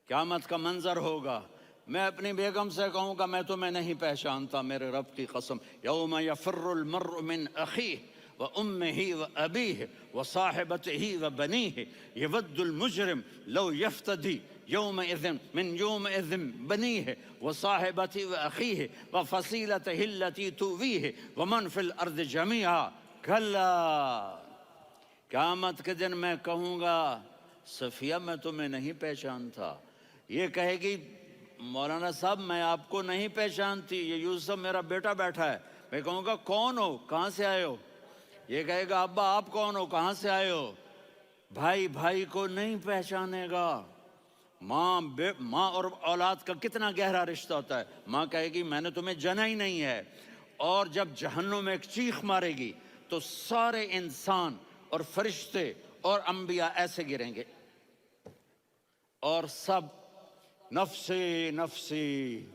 قیامت کا منظر ہوگا، میں اپنی بیگم سے کہوں گا میں تمہیں نہیں پہچانتا، میرے رب کی قسم، یوم یفر المرء من اخیہ وامہ وابیہ وصاحبتہ وبنیہ یود المجرم لو یفتدی یومئذ من یومئذ بنیہ وصاحبتہ واخیہ وفصیلتہ التی تؤویہ ومن فی الارض جمیعا کلا، قیامت کے دن میں کہوں گا صفیہ میں تمہیں نہیں پہچانتا، یہ کہے گی مولانا صاحب میں آپ کو نہیں پہچانتی، یہ یوسف میرا بیٹا بیٹھا ہے، میں کہوں گا کون ہو، کہاں سے آئے ہو، یہ کہے گا ابا آپ کون ہو، کہاں سے آئے ہو، بھائی بھائی کو نہیں پہچانے گا، ماں اور اولاد کا کتنا گہرا رشتہ ہوتا ہے، ماں کہے گی میں نے تمہیں جنا ہی نہیں ہے، اور جب جہنم میں ایک چیخ مارے گی تو سارے انسان اور فرشتے اور انبیاء ایسے گریں گے اور سب نفسی نفسی،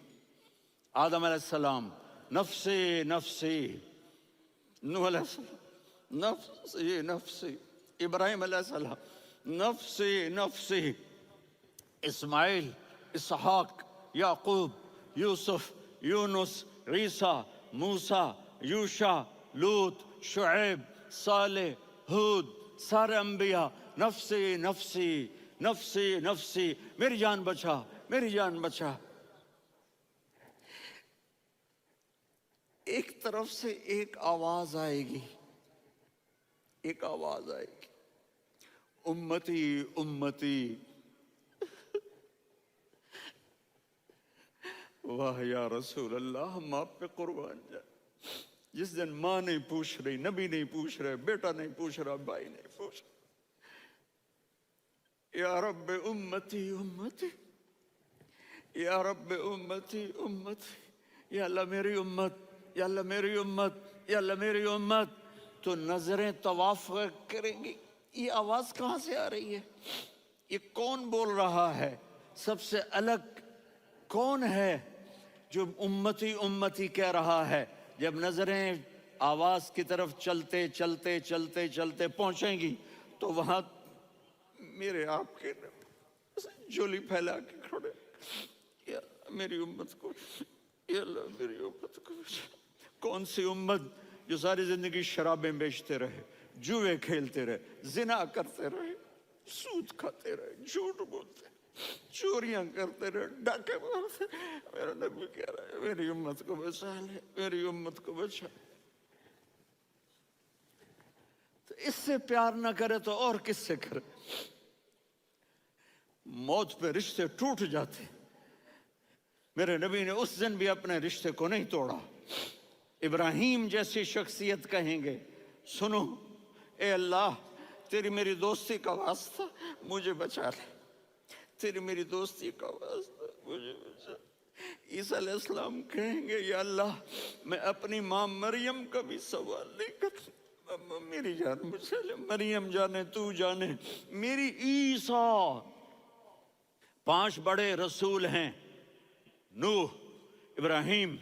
آدم علیہ السلام نفسی نفسی، نوح علیہ السلام نفسی نفسی، ابراہیم علیہ السلام نفسی نفسی، اسماعیل، اسحاق، یعقوب، یوسف، یونس، عیسیٰ، موسیٰ، یوشع، لوط، شعیب، صالح، ہود، سارے انبیاء نفسی نفسی نفسی نفسی، میری جان بچا میری جان بچا۔ ایک طرف سے ایک آواز آئے گی، ایک آواز آئے گی، امتی امتی، واہ یا رسول اللہ ہم آپ پہ قربان جائیں۔ جس دن ماں نہیں پوچھ رہی، نبی نہیں پوچھ رہے، بیٹا نہیں پوچھ رہا، بھائی نہیں پوچھ رہا، یا رب امتی امتی، یا رب امتی امتی، یا اللہ میری امت، یا اللہ میری امت، یا اللہ میری امت، تو نظریں طواف کریں گی، یہ آواز کہاں سے آ رہی ہے، یہ کون بول رہا ہے، سب سے الگ کون ہے جو امتی امتی کہہ رہا ہے؟ جب نظریں آواز کی طرف چلتے چلتے چلتے چلتے پہنچیں گی تو وہاں میرے آپ کے جولی پھیلا کے کھڑے، یا میری امت کو، یا اللہ میری امت کو، کون سی امت جو ساری زندگی شرابیں بیچتے رہے، جوئے کھیلتے رہے، زنا کرتے رہے، سود کھاتے رہے، جھوٹ بولتے رہے، چوریاں کرتے رہے، ڈاکے مارتے رہے، میرا نبی کہہ رہا ہے میری امت کو بچا لے، میری امت کو بچا۔ تو اس سے پیار نہ کرے تو اور کس سے کرے؟ موت پہ رشتے ٹوٹ جاتے، میرے نبی نے اس دن بھی اپنے رشتے کو نہیں توڑا۔ ابراہیم جیسی شخصیت کہیں گے سنو اے اللہ تیری میری دوستی کا واسطہ مجھے بچا لے، تیری میری دوستی کا واسطہ مجھے بچا لے۔ عیسیٰ علیہ السلام کہیں گے یا اللہ میں اپنی ماں مریم کا بھی سوال نہیں کرتا، میری جان بچا لے، مریم جانے تو جانے، میری عیسیٰ۔ 5 بڑے رسول ہیں، نوح، ابراہیم،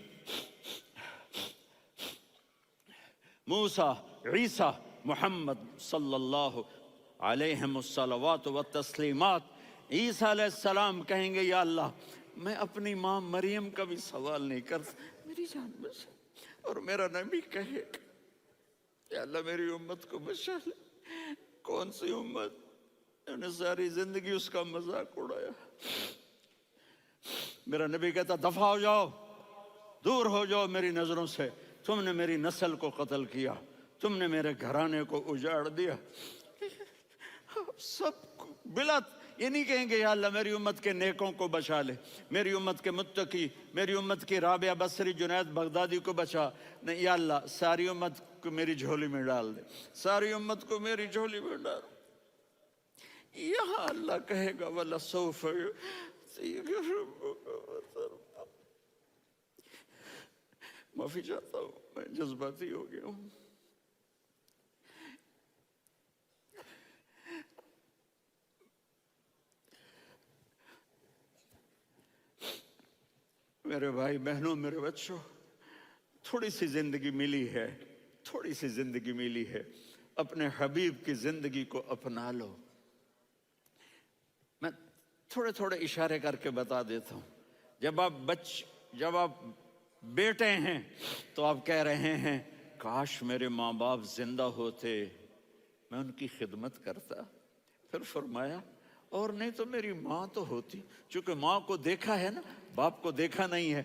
موسیٰ، عیسیٰ، محمد صلی اللہ علیہ الصلوات والتسلیمات۔ عیسیٰ علیہ السلام کہیں گے یا اللہ میں اپنی ماں مریم کا بھی سوال نہیں کرتا، میری جان بچا۔ اور میرا نبی کہے یا اللہ میری امت کو بچا لے۔ کون سی امت انہوں نے ساری زندگی اس کا مذاق اڑایا؟ میرا نبی کہتا دفع ہو جاؤ، دور ہو جاؤ میری نظروں سے، تم نے میری نسل کو قتل کیا، تم نے میرے گھرانے کو اجاڑ دیا۔ سب بلا یہ نہیں کہیں گے یا اللہ میری امت کے نیکوں کو بچا لے، میری امت کے متقی، میری امت کی رابعہ بصری جنید بغدادی کو بچا، نہیں یا اللہ ساری امت کو میری جھولی میں ڈال دے، ساری امت کو میری جھولی میں ڈال۔ یہاں اللہ کہے گا وَلَسَوْفَ يُعْطِيكَ رَبُّكَ فَتَرْضَىٰ۔ معافی چاہتا ہوں میں جذباتی ہو گیا ہوں۔ میرے بھائی بہنوں، میرے بچوں، تھوڑی سی زندگی ملی ہے، تھوڑی سی زندگی ملی ہے، اپنے حبیب کی زندگی کو اپنا لو۔ میں تھوڑے تھوڑے اشارے کر کے بتا دیتا ہوں. جب آپ بیٹے ہیں تو آپ کہہ رہے ہیں کاش میرے ماں باپ زندہ ہوتے، میں ان کی خدمت کرتا. پھر فرمایا اور نہیں تو میری ماں تو ہوتی. چونکہ ماں کو دیکھا ہے نا، باپ کو دیکھا نہیں ہے،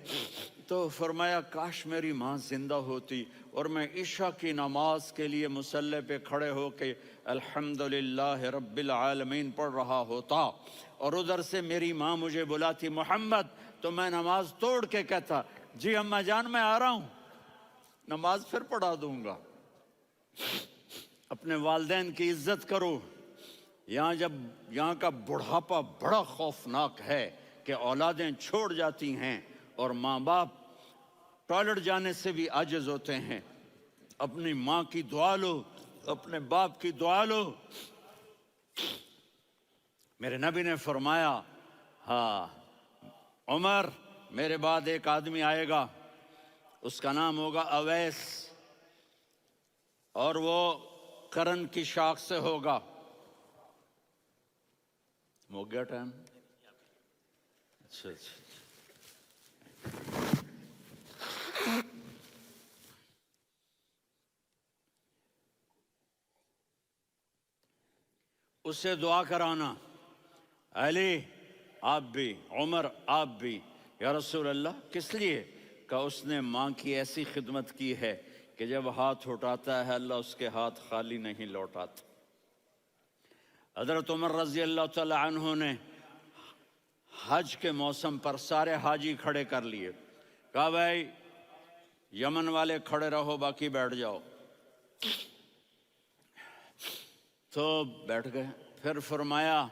تو فرمایا کاش میری ماں زندہ ہوتی اور میں عشاء کی نماز کے لیے مصلی پہ کھڑے ہو کے الحمدللہ رب العالمین پڑھ رہا ہوتا، اور ادھر سے میری ماں مجھے بلاتی محمد، تو میں نماز توڑ کے کہتا جی اماں جان میں آ رہا ہوں، نماز پھر پڑھا دوں گا. اپنے والدین کی عزت کرو. یہاں کا بڑھاپا بڑا خوفناک ہے کہ اولادیں چھوڑ جاتی ہیں اور ماں باپ ٹوائلٹ جانے سے بھی عاجز ہوتے ہیں. اپنی ماں کی دعا لو، اپنے باپ کی دعا لو. میرے نبی نے فرمایا ہاں عمر، میرے بعد ایک آدمی آئے گا، اس کا نام ہوگا اویس، اور وہ قرن کی شاخ سے ہوگا. ہو گیا ٹائم؟ اچھا. اس سے دعا کرانا، علی آپ بھی، عمر آپ بھی. یا رسول اللہ کس لیے؟ کہ اس نے ماں کی ایسی خدمت کی ہے کہ جب ہاتھ اٹھاتا ہے اللہ اس کے ہاتھ خالی نہیں لوٹاتا. حضرت عمر رضی اللہ تعالی عنہ نے حج کے موسم پر سارے حاجی کھڑے کر لیے، کہا بھائی یمن والے کھڑے رہو باقی بیٹھ جاؤ. تو بیٹھ گئے. پھر فرمایا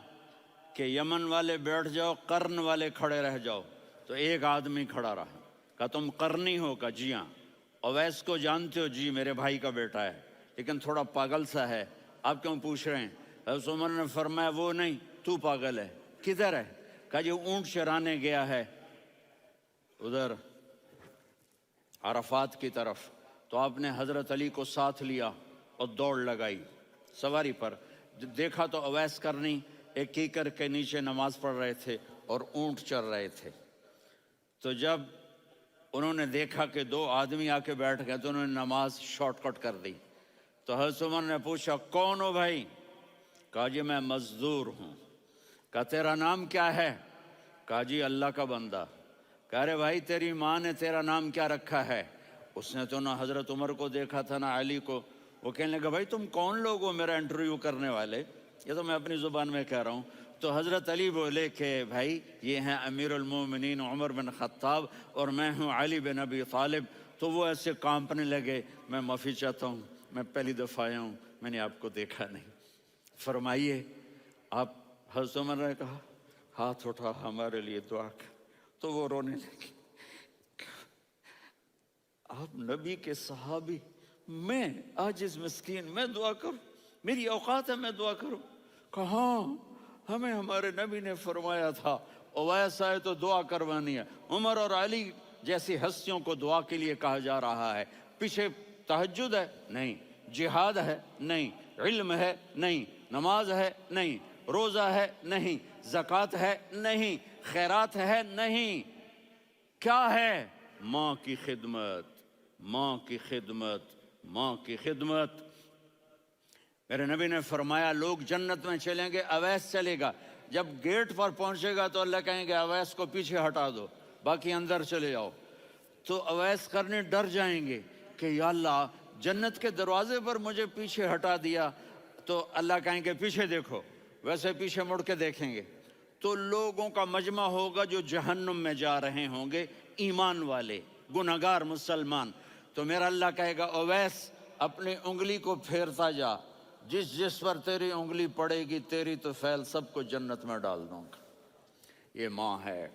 کہ یمن والے بیٹھ جاؤ، قرن والے کھڑے رہ جاؤ. تو ایک آدمی کھڑا رہا. کہا تم قرنی ہو؟ کہا جی ہاں. اویس کو جانتے ہو؟ جی میرے بھائی کا بیٹا ہے لیکن تھوڑا پاگل سا ہے، آپ کیوں پوچھ رہے ہیں؟ حضرت عمر نے فرمایا وہ نہیں، تو پاگل ہے. کدھر ہے؟ کہا جی اونٹ چرانے گیا ہے ادھر عرفات کی طرف. تو آپ نے حضرت علی کو ساتھ لیا اور دوڑ لگائی سواری پر. دیکھا تو اویس کرنی ایک کیکر کے نیچے نماز پڑھ رہے تھے اور اونٹ چر رہے تھے. تو جب انہوں نے دیکھا کہ دو آدمی آ کے بیٹھ گئے تو انہوں نے نماز شارٹ کٹ کر دی. تو حضرت عمر نے پوچھا کون ہو بھائی؟ کہا جی میں مزدور ہوں. کہا تیرا نام کیا ہے؟ کہا جی اللہ کا بندہ. کہہ رہے بھائی تیری ماں نے تیرا نام کیا رکھا ہے؟ اس نے تو نہ حضرت عمر کو دیکھا تھا نہ علی کو. وہ کہنے لگا بھائی تم کون لوگ ہو میرا انٹرویو کرنے والے؟ یہ تو میں اپنی زبان میں کہہ رہا ہوں. تو حضرت علی بولے کہ بھائی یہ ہیں امیر المومنین عمر بن خطاب اور میں ہوں علی بن ابی طالب. تو وہ ایسے کانپنے لگے. میں معافی چاہتا ہوں، میں پہلی دفعہ آیا ہوں، میں نے آپ کو دیکھا نہیں. فرمائیے آپ. حضرت عمر نے کہا ہاتھ اٹھا ہمارے لیے دعا کر. تو وہ رونے لگے. آپ نبی کے صحابی، میں عاجز مسکین میں دعا کروں؟ میری اوقات ہے میں دعا کروں؟ کہاں ہمیں ہمارے نبی نے فرمایا تھا اویس آئے تو دعا کروانی ہے. عمر اور علی جیسی ہستیوں کو دعا کے لیے کہا جا رہا ہے. پیچھے تہجد ہے؟ نہیں. جہاد ہے؟ نہیں. علم ہے؟ نہیں. نماز ہے؟ نہیں. روزہ ہے؟ نہیں. زکوٰۃ ہے؟ نہیں. خیرات ہے؟ نہیں. کیا ہے؟ ماں کی خدمت، ماں کی خدمت، ماں کی خدمت. میرے نبی نے فرمایا لوگ جنت میں چلیں گے، اویس چلے گا. جب گیٹ پر پہنچے گا تو اللہ کہیں گے اویس کو پیچھے ہٹا دو، باقی اندر چلے جاؤ. تو اویس کرنے ڈر جائیں گے کہ یا اللہ جنت کے دروازے پر مجھے پیچھے ہٹا دیا. تو اللہ کہیں گے پیچھے دیکھو، ویسے پیچھے مڑ کے دیکھیں گے تو لوگوں کا مجمع ہوگا جو جہنم میں جا رہے ہوں گے، ایمان والے، گنہگار مسلمان. تو میرا اللہ کہے گا اویس اپنی انگلی کو پھیرتا جا، جس پر تیری انگلی پڑے گی تیری تو فعل سب کو جنت میں ڈال دوں گا. یہ ماں ہے.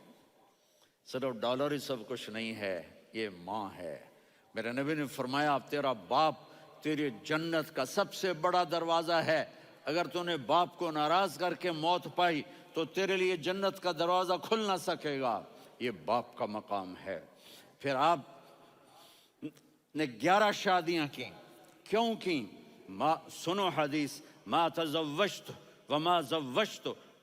صرف ڈالر ہی سب کچھ نہیں ہے، یہ ماں ہے. میرے نبی نے فرمایا اب تیرا باپ تیری جنت کا سب سے بڑا دروازہ ہے. اگر تو نے باپ کو ناراض کر کے موت پائی تو تیرے لیے جنت کا دروازہ کھل نہ سکے گا. یہ باپ کا مقام ہے. پھر آپ نے 11 شادیاں کی. کیوں کی؟ سنو حدیث، ما تزوجت وما زوجت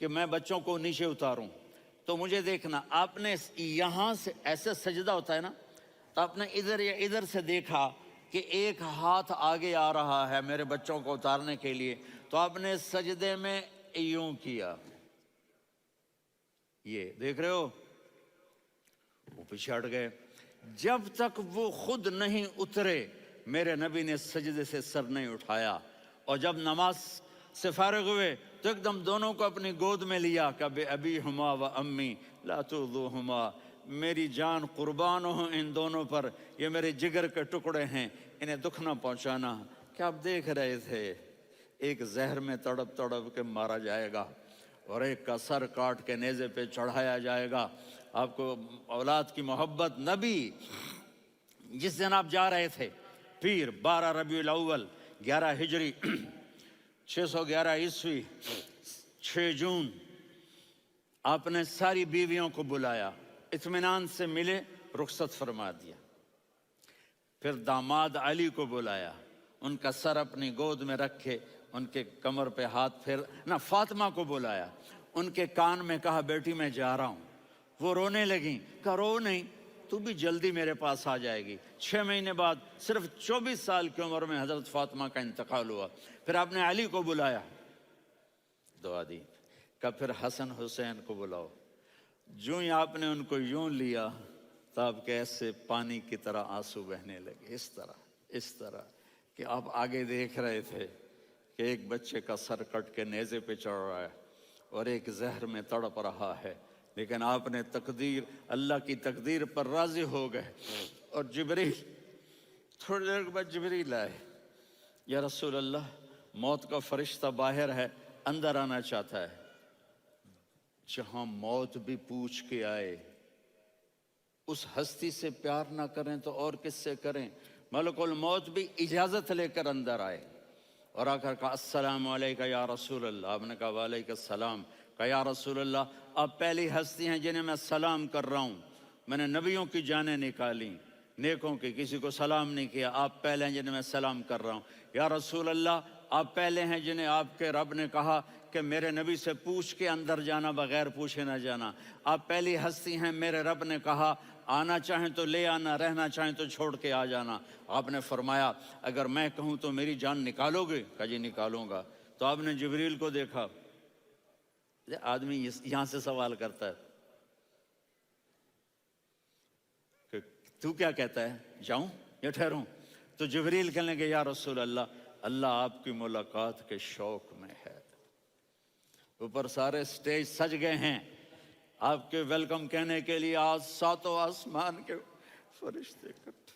کہ میں بچوں کو نیچے اتاروں، تو مجھے دیکھنا، آپ نے یہاں سے ایسے سجدہ ہوتا ہے نا، تو آپ نے ادھر یا ادھر سے دیکھا کہ ایک ہاتھ آگے آ رہا ہے میرے بچوں کو اتارنے کے لیے، تو آپ نے سجدے میں یوں کیا، یہ دیکھ رہے ہو، وہ پیچھے ہٹ گئے۔ جب تک وہ خود نہیں اترے میرے نبی نے سجدے سے سر نہیں اٹھایا، اور جب نماز سے فارغ ہوئے تو ایک دم دونوں کو اپنی گود میں لیا کہ بے ابی ہما و امی لا تؤذوہما، میری جان قربان ہو ان دونوں پر، یہ میرے جگر کے ٹکڑے ہیں، انہیں دکھ نہ پہنچانا۔ کیا آپ دیکھ رہے تھے؟ ایک زہر میں تڑپ تڑپ کے مارا جائے گا، اور ایک کا سر کاٹ کے نیزے پہ چڑھایا جائے گا۔ آپ کو اولاد کی محبت، نبی جس دن آپ جا رہے تھے، پیر 12 ربیع الاول 11 ہجری 611 عیسوی 6 جون، آپ نے ساری بیویوں کو بلایا، اطمینان سے ملے، رخصت فرما دیا۔ پھر داماد علی کو بلایا، ان کا سر اپنی گود میں رکھے، ان کے کمر پہ ہاتھ پھیر نہ، فاطمہ کو بلایا، ان کے کان میں کہا بیٹی میں جا رہا ہوں۔ وہ رونے لگیں، کہا رو نہیں، تو بھی جلدی میرے پاس آ جائے گی۔ 6 مہینے بعد صرف 24 سال کی عمر میں حضرت فاطمہ کا انتقال ہوا۔ پھر آپ نے علی کو بلایا، دعا دی، کہا پھر حسن حسین کو بلاؤ۔ جو ہی آپ نے ان کو یوں لیا تو آپ کے ایسے پانی کی طرح آنسو بہنے لگے، اس طرح کہ آپ آگے دیکھ رہے تھے کہ ایک بچے کا سر کٹ کے نیزے پہ چڑھ رہا ہے اور ایک زہر میں تڑپ رہا ہے، لیکن آپ نے تقدیر، اللہ کی تقدیر پر راضی ہو گئے۔ اور جبریل، تھوڑی دیر کے بعد جبریل آئے، یا رسول اللہ موت کا فرشتہ باہر ہے، اندر آنا چاہتا ہے۔ جہاں موت بھی پوچھ کے آئے، اس ہستی سے پیار نہ کریں تو اور کس سے کریں؟ ملک الموت بھی اجازت لے کر اندر آئے اور آ کر کہا السلام علیکہ یا رسول اللہ۔ آپ نے کہا وعلیکم السلام۔ کہا یا رسول اللہ، آپ پہلی ہستی ہیں جنہیں میں سلام کر رہا ہوں، میں نے نبیوں کی جانیں نکالی، نیکوں کی، کسی کو سلام نہیں کیا، آپ پہلے ہیں جنہیں میں سلام کر رہا ہوں۔ یا رسول اللہ، آپ پہلے ہیں جنہیں آپ کے رب نے کہا کہ میرے نبی سے پوچھ کے اندر جانا، بغیر پوچھے نہ جانا۔ آپ پہلی ہستی ہیں، میرے رب نے کہا آنا چاہیں تو لے آنا، رہنا چاہیں تو چھوڑ کے آ جانا۔ آپ نے فرمایا اگر میں کہوں تو میری جان نکالو گے؟ کہا جی نکالوں گا۔ تو آپ نے جبریل کو دیکھا، آدمی یہاں سے سوال کرتا ہے کہ تو کیا کہتا ہے، جاؤں یا ٹھہروں؟ تو جبریل کہنے لگے یا رسول اللہ، اللہ آپ کی ملاقات کے شوق میں ہے۔ اوپر سارے سٹیج سج گئے ہیں آپ کے ویلکم کہنے کے لیے، آج 7 آسمان کے فرشتے اکٹھے۔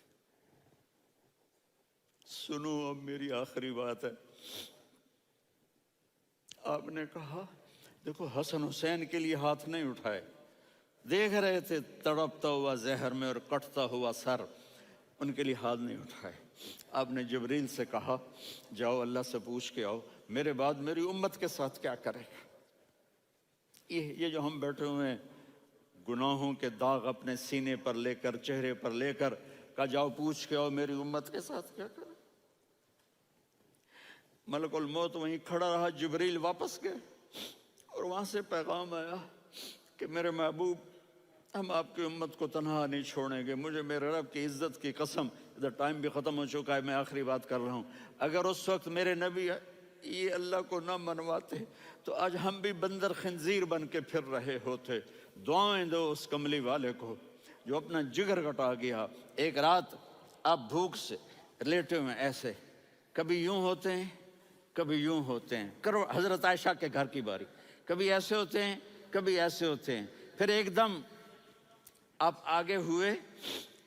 سنو اب میری آخری بات ہے۔ آپ نے کہا دیکھو، حسن حسین کے لیے ہاتھ نہیں اٹھائے، دیکھ رہے تھے تڑپتا ہوا زہر میں اور کٹتا ہوا سر، ان کے لیے ہاتھ نہیں اٹھائے۔ آپ نے جبریل سے کہا جاؤ اللہ سے پوچھ کے آؤ میرے بعد میری امت کے ساتھ کیا کرے گا۔ یہ جو ہم بیٹھے ہوئے ہیں، گناہوں کے داغ اپنے سینے پر لے کر، چہرے پر لے کر، کہا جاؤ پوچھ کے آؤ میری امت کے ساتھ کیا کرے۔ ملک الموت وہیں کھڑا رہا، جبریل واپس گئے اور وہاں سے پیغام آیا کہ میرے محبوب، ہم آپ کی امت کو تنہا نہیں چھوڑیں گے، مجھے میرے رب کی عزت کی قسم، ادھر ٹائم بھی ختم ہو چکا ہے، میں آخری بات کر رہا ہوں، اگر اس وقت میرے نبی یہ اللہ کو نہ منواتے تو آج ہم بھی بندر خنزیر بن کے پھر رہے ہوتے۔ دعائیں دو اس کملی والے کو جو اپنا جگر کٹا گیا۔ ایک رات آپ بھوک سے لیٹے ہوئے ایسے، کبھی یوں ہوتے ہیں کبھی یوں ہوتے ہیں، کرو حضرت عائشہ کے گھر کی باری، کبھی ایسے ہوتے ہیں کبھی ایسے ہوتے ہیں، پھر ایک دم آپ آگے ہوئے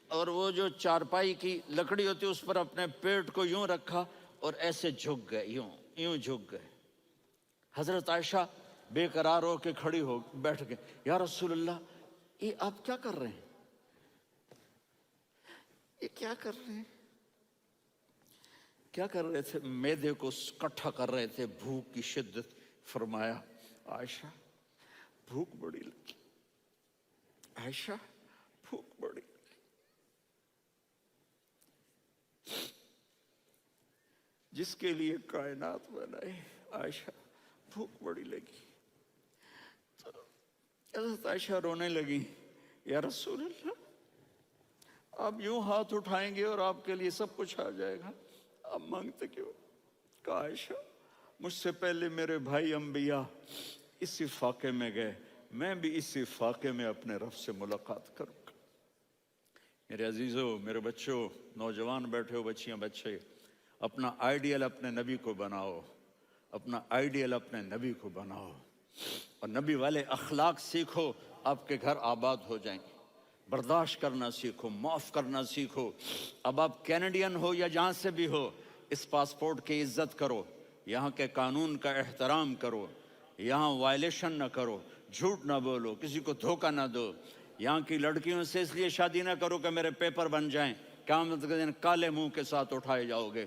اور وہ جو چارپائی کی لکڑی ہوتی ہے اس پر اپنے پیٹ کو یوں رکھا اور ایسے جھک گئے، یوں جھک گئے۔ حضرت عائشہ بے قرار ہو کے کھڑی ہو بیٹھ گئے، یا رسول اللہ یہ آپ کیا کر رہے ہیں، یہ کیا کر رہے ہیں؟ کیا کر رہے تھے؟ معدے کو کٹھا کر رہے تھے، بھوک کی شدت۔ فرمایا عائشہ بھوک بڑی لگی، عائشہ بھوک بڑی لگی، جس کے لیے کائنات بنائے، عائشہ بھوک بڑی لگی۔ حضرت عائشہ رونے لگی، یا رسول اللہ آپ یوں ہاتھ اٹھائیں گے اور آپ کے لیے سب کچھ آ جائے گا، آپ مانگتے کیوں؟ کہا عائشہ مجھ سے پہلے میرے بھائی انبیاء اسی فاقے میں گئے، میں بھی اسی فاقے میں اپنے رب سے ملاقات کروں گا۔ میرے عزیزوں، میرے بچوں، نوجوان بیٹھے ہو، بچیاں بچے، اپنا آئیڈیل اپنے نبی کو بناؤ، اپنا آئیڈیل اپنے نبی کو بناؤ، اور نبی والے اخلاق سیکھو، آپ کے گھر آباد ہو جائیں گے۔ برداشت کرنا سیکھو، معاف کرنا سیکھو۔ اب آپ کینیڈین ہو یا جہاں سے بھی ہو، اس پاسپورٹ کی عزت کرو، یہاں کے قانون کا احترام کرو، یہاں وائلیشن نہ کرو، جھوٹ نہ بولو، کسی کو دھوکہ نہ دو۔ یہاں کی لڑکیوں سے اس لیے شادی نہ کرو کہ میرے پیپر بن جائیں، قیامت کے دن کالے منہ کے ساتھ اٹھائے جاؤ گے۔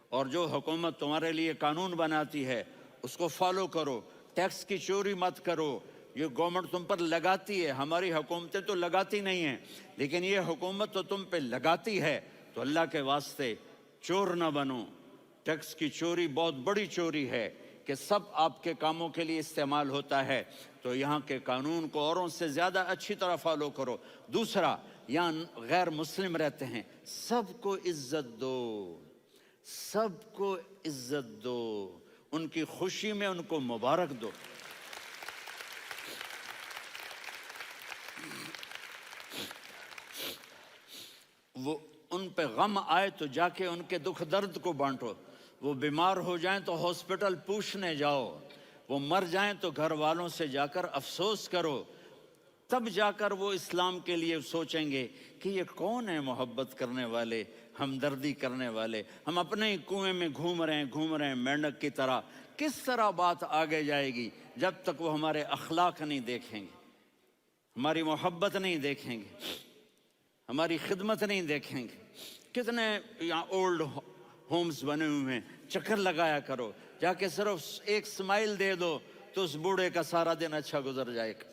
اور جو حکومت تمہارے لیے قانون بناتی ہے اس کو فالو کرو، ٹیکس کی چوری مت کرو۔ یہ گورنمنٹ تم پر لگاتی ہے، ہماری حکومتیں تو لگاتی نہیں ہیں، لیکن یہ حکومت تو تم پہ لگاتی ہے، تو اللہ کے واسطے چور نہ بنو۔ ٹیکس کی چوری بہت بڑی چوری ہے کہ سب آپ کے کاموں کے لیے استعمال ہوتا ہے، تو یہاں کے قانون کو اوروں سے زیادہ اچھی طرح فالو کرو۔ دوسرا، یہاں غیر مسلم رہتے ہیں، سب کو عزت دو، سب کو عزت دو، ان کی خوشی میں ان کو مبارک دو۔ وہ ان پہ غم آئے تو جا کے ان کے دکھ درد کو بانٹو، وہ بیمار ہو جائیں تو ہاسپٹل پوچھنے جاؤ، وہ مر جائیں تو گھر والوں سے جا کر افسوس کرو، تب جا کر وہ اسلام کے لیے سوچیں گے کہ یہ کون ہے محبت کرنے والے، ہمدردی کرنے والے۔ ہم اپنے ہی کنویں میں گھوم رہے ہیں مینڈک کی طرح۔ کس طرح بات آگے جائے گی جب تک وہ ہمارے اخلاق نہیں دیکھیں گے، ہماری محبت نہیں دیکھیں گے، ہماری خدمت نہیں دیکھیں گے۔ کتنے یہاں اولڈ ہومز بنے ہوئے ہیں، چکر لگایا کرو، جا کے صرف ایک سمائل دے دو تو اس بوڑھے کا سارا دن اچھا گزر جائے گا۔